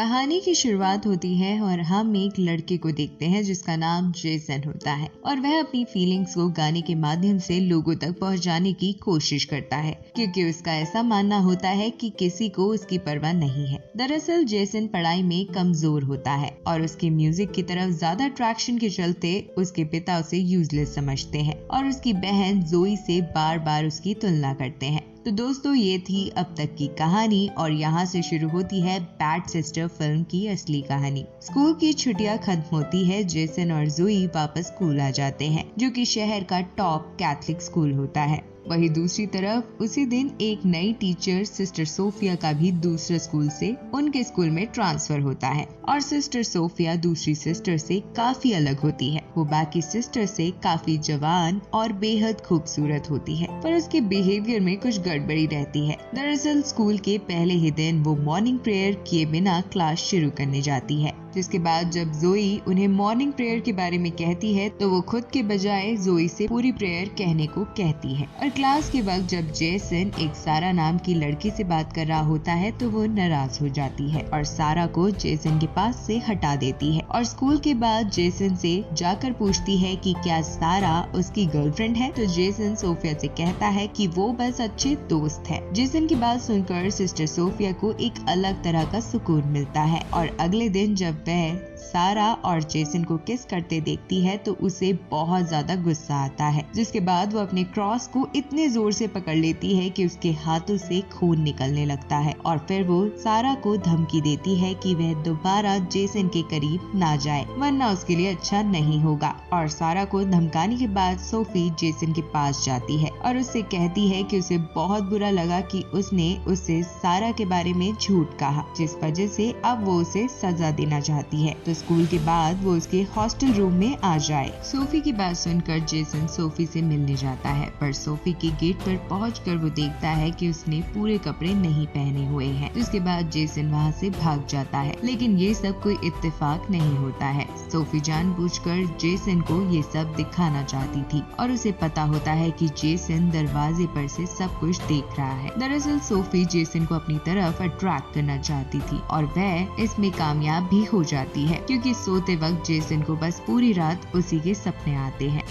कहानी की शुरुआत होती है और हम एक लड़के को देखते हैं जिसका नाम जेसन होता है और वह अपनी फीलिंग्स को गाने के माध्यम से लोगों तक पहुंचाने की कोशिश करता है क्योंकि उसका ऐसा मानना होता है कि किसी को उसकी परवाह नहीं है। दरअसल जेसन पढ़ाई में कमजोर होता है और उसके म्यूजिक की तरफ ज्यादा अट्रैक्शन के चलते उसके पिता उसे यूजलेस समझते हैं और उसकी बहन जोई से बार बार उसकी तुलना करते हैं। तो दोस्तों, ये थी अब तक की कहानी और यहाँ से शुरू होती है बैड सिस्टर फिल्म की असली कहानी। स्कूल की छुट्टियां खत्म होती है, जेसन और जोई वापस स्कूल आ जाते हैं जो कि शहर का टॉप कैथलिक स्कूल होता है। वहीं दूसरी तरफ उसी दिन एक नई टीचर सिस्टर सोफिया का भी दूसरे स्कूल से उनके स्कूल में ट्रांसफर होता है और सिस्टर सोफिया दूसरी सिस्टर से काफी अलग होती है। वो बाकी सिस्टर से काफी जवान और बेहद खूबसूरत होती है, पर उसके बिहेवियर में कुछ गड़बड़ी रहती है। दरअसल स्कूल के पहले ही दिन वो मॉर्निंग प्रेयर किए बिना क्लास शुरू करने जाती है, जिसके बाद जब जोई उन्हें मॉर्निंग प्रेयर के बारे में कहती है तो वो खुद के बजाय जोई से पूरी प्रेयर कहने को कहती है। और क्लास के वक्त जब जेसन एक सारा नाम की लड़की से बात कर रहा होता है तो वो नाराज हो जाती है और सारा को जेसन के पास से हटा देती है और स्कूल के बाद जेसन से जाकर पूछती है कि क्या सारा उसकी गर्लफ्रेंड है। तो जेसन सोफिया से कहता है कि वो बस अच्छे दोस्त है। जेसन की बात सुनकर सिस्टर सोफिया को एक अलग तरह का सुकून मिलता है और अगले दिन जब वह सारा और जेसन को किस करते देखती है तो उसे बहुत ज्यादा गुस्सा आता है, जिसके बाद वो अपने क्रॉस को इतने जोर से पकड़ लेती है कि उसके हाथों से खून निकलने लगता है और फिर वो सारा को धमकी देती है कि वह दोबारा जेसन के करीब ना जाए वरना उसके लिए अच्छा नहीं होगा। और सारा को धमकाने के बाद सोफी जेसन के पास जाती है और उससे कहती है कि उसे बहुत बुरा लगा कि उसने उससे सारा के बारे में झूठ कहा, जिस वजह से अब वो उसे सजा देना चाहती है। तो स्कूल के बाद वो उसके हॉस्टल रूम में आ जाए। सोफी की बात सुनकर जेसन सोफी से मिलने जाता है, पर सोफी के गेट पर पहुंचकर वो देखता है कि उसने पूरे कपड़े नहीं पहने हुए हैं। जिसके बाद जेसन वहां से भाग जाता है, लेकिन ये सब कोई इत्तेफाक नहीं होता है। सोफी जानबूझकर जेसन को ये सब दिखाना चाहती थी और उसे पता होता है कि जेसन दरवाजे पर से सब कुछ देख रहा है। दरअसल सोफी जेसन को अपनी तरफ अट्रैक्ट करना चाहती थी और वह इसमें कामयाब भी हो जाती है क्योंकि सोते वक्त जेसन को बस पूरी रात उसी के सपने आते हैं।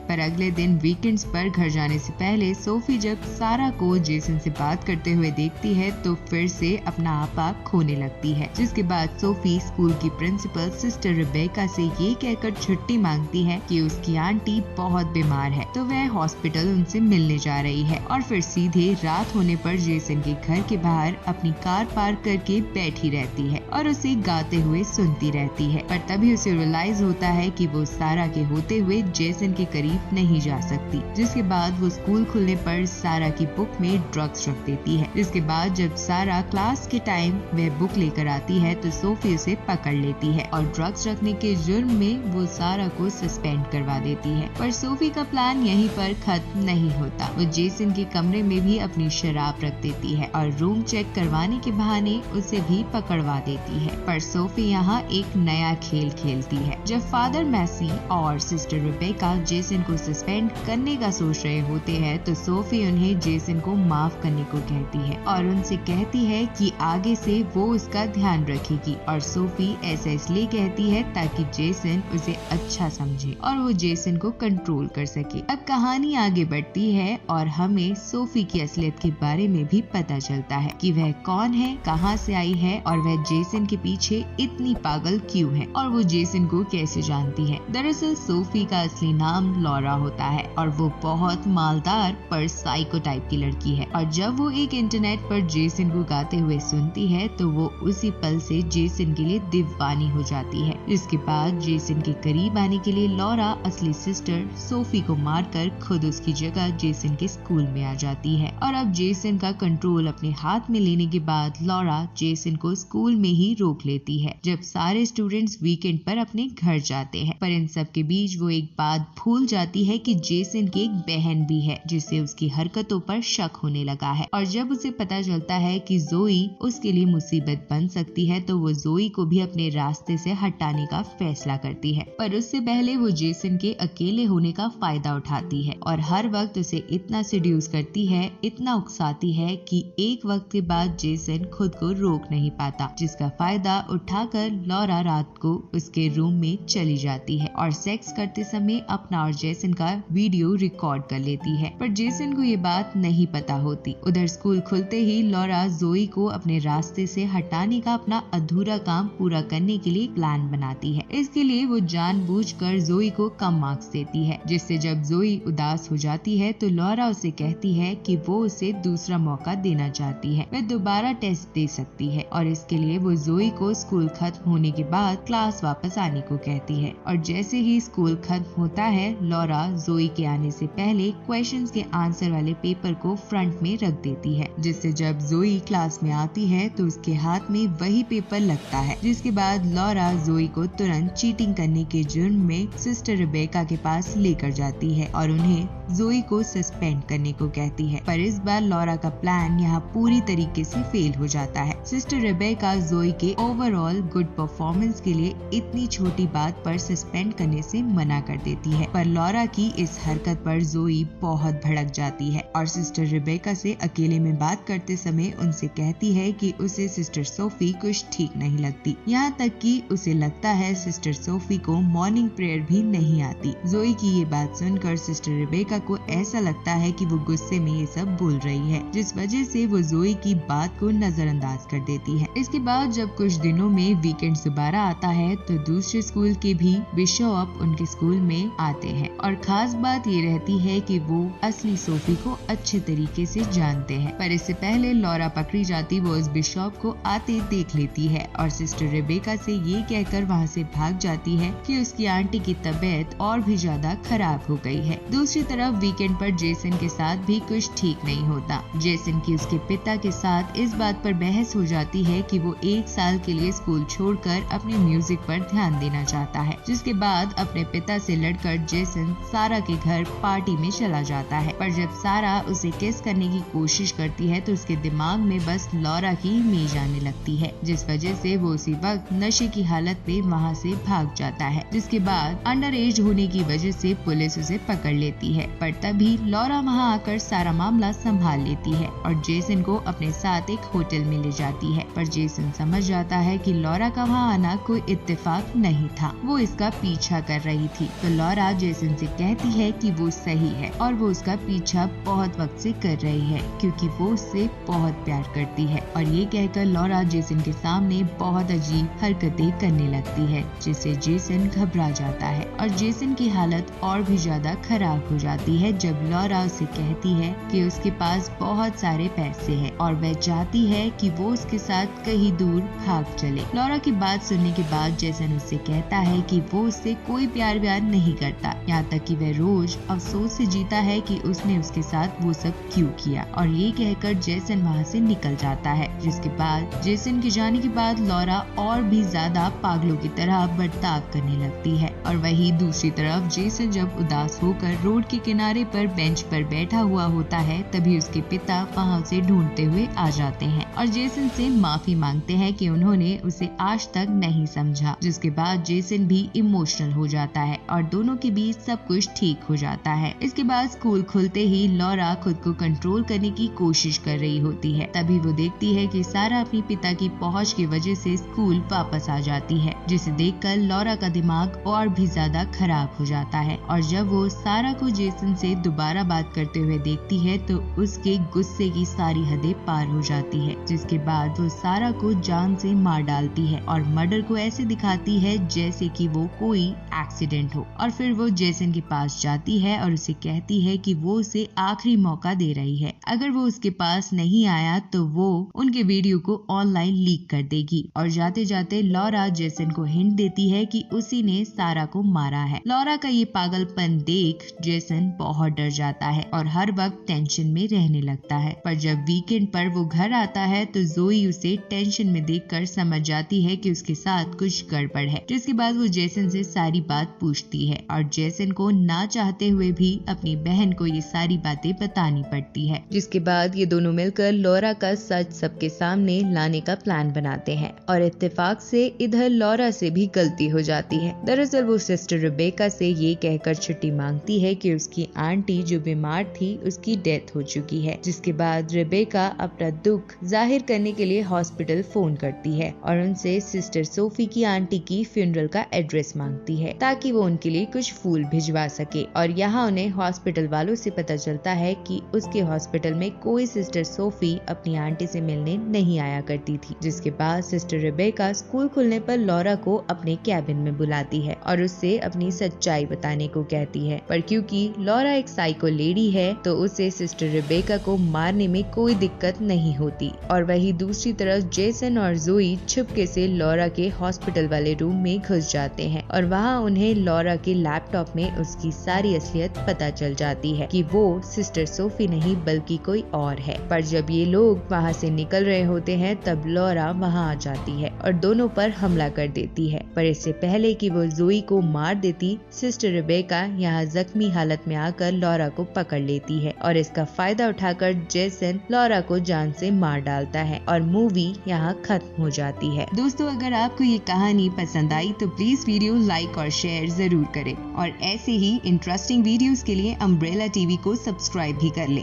पर अगले दिन वीकेंड्स पर घर जाने से पहले सोफी जब सारा को जेसन से बात करते हुए देखती है तो फिर से अपना आपा खोने लगती है। जिसके बाद सोफी स्कूल की प्रिंसिपल सिस्टर रिबेका से ये कहकर छुट्टी मांगती है कि उसकी आंटी बहुत बीमार है, तो वह हॉस्पिटल उनसे मिलने जा रही है। और फिर सीधे रात होने पर जेसन के घर के बाहर अपनी कार पार्क करके बैठी रहती है और उसे गाते हुए सुनती रहती है। पर तभी उसे रियलाइज होता है कि वो सारा के होते हुए जेसन के करीब नहीं जा सकती। जिसके बाद वो स्कूल खुलने पर सारा की बुक में ड्रग्स रख देती है। जिसके बाद जब सारा क्लास के टाइम वह बुक लेकर आती है तो सोफी उसे पकड़ लेती है और ड्रग्स रखने के जुर्म में वो सारा को सस्पेंड करवा देती है। पर सोफी का प्लान यहीं पर खत्म नहीं होता। वो जेसन के कमरे में भी अपनी शराब रख देती है और रूम चेक करवाने के बहाने उसे भी पकड़वा देती है। पर सोफी यहाँ एक नया खेल खेलती है। जब फादर मैसी और सिस्टर रिबेका जेसन को सस्पेंड करने का सोच रहे होते हैं तो सोफी उन्हें जेसन को माफ करने को कहती है और उनसे कहती है कि आगे से वो उसका ध्यान रखेगी। और सोफी ऐसा इसलिए कहती है ताकि जेसन उसे अच्छा समझे और वो जेसन को कंट्रोल कर सके। अब कहानी आगे बढ़ती है और हमें सोफी की असलियत के बारे में भी पता चलता है कि वह कौन है, कहां से आई है और वह जेसन के पीछे इतनी पागल क्यों है और वो जेसन को कैसे जानती है। दरअसल सोफी का असली नाम लॉरा होता है और वो बहुत मालदार पर साइको टाइप की लड़की है। और जब वो एक इंटरनेट पर जेसन को गाते हुए सुनती है तो वो उसी पल से जेसन के लिए दीवानी हो जाती है। इसके बाद जेसन के करीब आने के लिए लॉरा असली सिस्टर सोफी को मारकर खुद उसकी जगह जेसन के स्कूल में आ जाती है। और अब जेसन का कंट्रोल अपने हाथ में लेने के बाद लॉरा जेसन को स्कूल में ही रोक लेती है जब सारे स्टूडेंट्स वीकेंड पर अपने घर जाते हैं। पर इन सब के बीच वो एक बात भूल जाती जाती है कि जेसन की एक बहन भी है जिससे उसकी हरकतों पर शक होने लगा है। और जब उसे पता चलता है कि जोई उसके लिए मुसीबत बन सकती है तो वो जोई को भी अपने रास्ते से हटाने का फैसला करती है। पर उससे पहले वो जेसन के अकेले होने का फायदा उठाती है और हर वक्त उसे इतना सीड्यूस करती है, इतना उकसाती है कि एक वक्त के बाद जेसन खुद को रोक नहीं पाता, जिसका फायदा उठाकर लॉरा रात को उसके रूम में चली जाती है और सेक्स करते समय अपना और जेसन का वीडियो रिकॉर्ड कर लेती है। पर जेसन को ये बात नहीं पता होती। उधर स्कूल खुलते ही लॉरा जोई को अपने रास्ते से हटाने का अपना अधूरा काम पूरा करने के लिए प्लान बनाती है। इसके लिए वो जानबूझकर जोई को कम मार्क्स देती है, जिससे जब जोई उदास हो जाती है तो लॉरा उसे कहती है कि वो उसे दूसरा मौका देना चाहती है, वह दोबारा टेस्ट दे सकती है और इसके लिए वो जोई को स्कूल खत्म होने के बाद क्लास वापस आने को कहती है। और जैसे ही स्कूल खत्म होता है लॉरा जोई के आने से पहले क्वेश्चंस के आंसर वाले पेपर को फ्रंट में रख देती है, जिससे जब जोई क्लास में आती है तो उसके हाथ में वही पेपर लगता है। जिसके बाद लॉरा जोई को तुरंत चीटिंग करने के जुर्म में सिस्टर रेबेका के पास लेकर जाती है और उन्हें जोई को सस्पेंड करने को कहती है। पर इस बार लॉरा का प्लान यहाँ पूरी तरीके से फेल हो जाता है। सिस्टर रेबेका जोई के ओवरऑल गुड परफॉर्मेंस के लिए इतनी छोटी बात पर सस्पेंड करने से मना कर देती है। पर लॉरा की इस हरकत पर जोई बहुत भड़क जाती है और सिस्टर रेबेका से अकेले में बात करते समय उनसे कहती है कि उसे सिस्टर सोफी कुछ ठीक नहीं लगती, यहाँ तक कि उसे लगता है सिस्टर सोफी को मॉर्निंग प्रेयर भी नहीं आती। जोई की ये बात सुनकर सिस्टर रेबेका को ऐसा लगता है कि वो गुस्से में ये सब बोल रही है, जिस वजह से वो जोई की बात को नजरअंदाज कर देती है। इसके बाद जब कुछ दिनों में वीकेंड दोबारा आता है तो दूसरे स्कूल के भी बिशप उनके स्कूल में आते हैं और खास बात ये रहती है कि वो असली सोफी को अच्छे तरीके से जानते हैं। पर इससे पहले लॉरा पकड़ी जाती वो उस बिशप को आते देख लेती है और सिस्टर रेबेका से ये कहकर वहाँ से भाग जाती है कि उसकी आंटी की तबीयत और भी ज्यादा खराब हो गई है। दूसरी तरफ वीकेंड पर जेसन के साथ भी कुछ ठीक नहीं होता। जेसन की उसके पिता के साथ इस बात पर बहस हो जाती है कि वो 1 साल के लिए स्कूल छोड़कर अपने म्यूजिक पर ध्यान देना चाहता है, जिसके बाद अपने पिता से लड़कर जेसन सारा के घर पार्टी में चला जाता है। पर जब सारा उसे किस करने की कोशिश करती है तो उसके दिमाग में बस लॉरा की इमेज आने लगती है, जिस वजह से वो उसी वक्त नशे की हालत में वहाँ से भाग जाता है। जिसके बाद अंडर एज होने की वजह से पुलिस उसे पकड़ लेती है। पर तभी लॉरा वहाँ आकर सारा मामला संभाल लेती है और जेसन को अपने साथ एक होटल में ले जाती है। पर जेसन समझ जाता है कि लॉरा का वहाँ आना कोई इत्तेफाक नहीं था, वो इसका पीछा कर रही थी। तो लॉरा जेसन से कहती है कि वो सही है और वो उसका पीछा बहुत वक्त से कर रही है क्योंकि वो उससे बहुत प्यार करती है। और ये कहकर लॉरा जेसन के सामने बहुत अजीब हरकतें करने लगती है, जिससे जेसन घबरा जाता है और जेसन की हालत और भी ज्यादा खराब हो जाती है जब लॉरा उसे कहती है कि उसके पास बहुत सारे पैसे हैं और वह चाहती है कि वो उसके साथ कहीं दूर भाग चले। लॉरा की बात सुनने के बाद जेसन उससे कहता है कि वो उससे कोई प्यार व्यार नहीं करता, यहाँ तक कि वह रोज अफसोस से जीता है कि उसने उसके साथ वो सब क्यों किया। और ये कहकर जेसन वहाँ से निकल जाता है। जिसके बाद जेसन के जाने के बाद लॉरा और भी ज्यादा पागलों की तरह बर्ताव करने लगती है। और वही दूसरी तरफ जेसन जब उदास होकर रोड के किनारे पर बेंच पर बैठा हुआ होता है तभी उसके पिता वहाँ उसे ढूंढते हुए आ जाते हैं और जेसन से माफी मांगते हैं कि उन्होंने उसे आज तक नहीं समझा। जिसके बाद जेसन भी इमोशनल हो जाता है और दोनों के बीच सब कुछ ठीक हो जाता है। इसके बाद स्कूल खुलते ही लॉरा खुद को कंट्रोल करने की कोशिश कर रही होती है। तभी वो देखती है कि सारा अपने पिता की पहुंच की वजह से स्कूल वापस आ जाती है, जिसे देखकर लॉरा का दिमाग और भी ज्यादा खराब हो जाता है। और जब वो सारा को जेसन से दोबारा बात करते हुए देखती है तो उसके गुस्से की सारी हदें पार हो जाती है। जिसके बाद वो सारा को जान से मार डालती है और मर्डर को ऐसे दिखाती है जैसे कि वो कोई एक्सीडेंट हो। और फिर वो जेसन के पास जाती है और उसे कहती है कि वो उसे आखिरी मौका दे रही है, अगर वो उसके पास नहीं आया तो वो उनके वीडियो को ऑनलाइन लीक कर देगी। और जाते जाते लॉरा जेसन को हिंट देती है कि उसी ने सारा को मारा है। लॉरा का ये पागलपन देख जेसन बहुत डर जाता है और हर वक्त टेंशन में रहने लगता है। पर जब वीकेंड पर वो घर आता है तो जोई उसे टेंशन में देखकर समझ जाती है कि उसके साथ कुछ गड़बड़ है। जिसके बाद वो जेसन से सारी बात पूछती है और जेसन को ना चाहते हुए भी अपनी बहन को ये सारी बातें बतानी पड़ती है, जिसके बाद ये दोनों मिलकर लॉरा का सच सबके सामने लाने का प्लान बनाते हैं और इत्तेफाक से इधर लॉरा से भी गलती हो जाती है। दरअसल वो सिस्टर रेबेका से ये कहकर छुट्टी मांगती है कि उसकी आंटी जो बीमार थी उसकी डेथ हो चुकी है, जिसके बाद रेबेका अपना दुख जाहिर करने के लिए हॉस्पिटल फोन करती है और उनसे सिस्टर सोफी की आंटी की फ्यूनरल का एड्रेस मांगती है ताकि वो उनके लिए कुछ फूल भिजवा सके। और यहाँ उन्हें हॉस्पिटल वालों से पता चलता है कि उसके हॉस्पिटल में कोई सिस्टर सोफी अपनी आंटी से मिलने नहीं आया करती थी, जिसके बाद सिस्टर रेबेका स्कूल खुलने पर लॉरा को अपने कैबिन में बुलाती है और उससे अपनी सच्चाई बताने को कहती है। पर क्योंकि लॉरा एक साइको लेडी है तो उसे सिस्टर रेबेका को मारने में कोई दिक्कत नहीं होती। और वही दूसरी तरफ जेसन और जोई छुपके से लॉरा के हॉस्पिटल वाले रूम में घुस जाते हैं और वहाँ उन्हें लॉरा के लैपटॉप में उसकी सारी असलियत पता चल जाती है कि वो सिस्टर सोफी नहीं बल्कि कोई और है। पर जब ये लोग वहाँ से निकल रहे होते हैं तब लॉरा वहाँ आ जाती है और दोनों पर हमला कर देती है। पर इससे पहले कि वो जोई को मार देती, सिस्टर रेबेका यहाँ जख्मी हालत में आकर लॉरा को पकड़ लेती है और इसका फायदा उठाकर जेसन लॉरा को जान से मार डालता है और मूवी यहाँ खत्म हो जाती है। दोस्तों, अगर आपको ये कहानी पसंद आई तो प्लीज वीडियो लाइक और शेयर जरूर करें और ऐसे ही इंटरेस्टिंग वीडियोस के लिए अम्ब्रेला टीवी को सब्सक्राइब भी कर लें।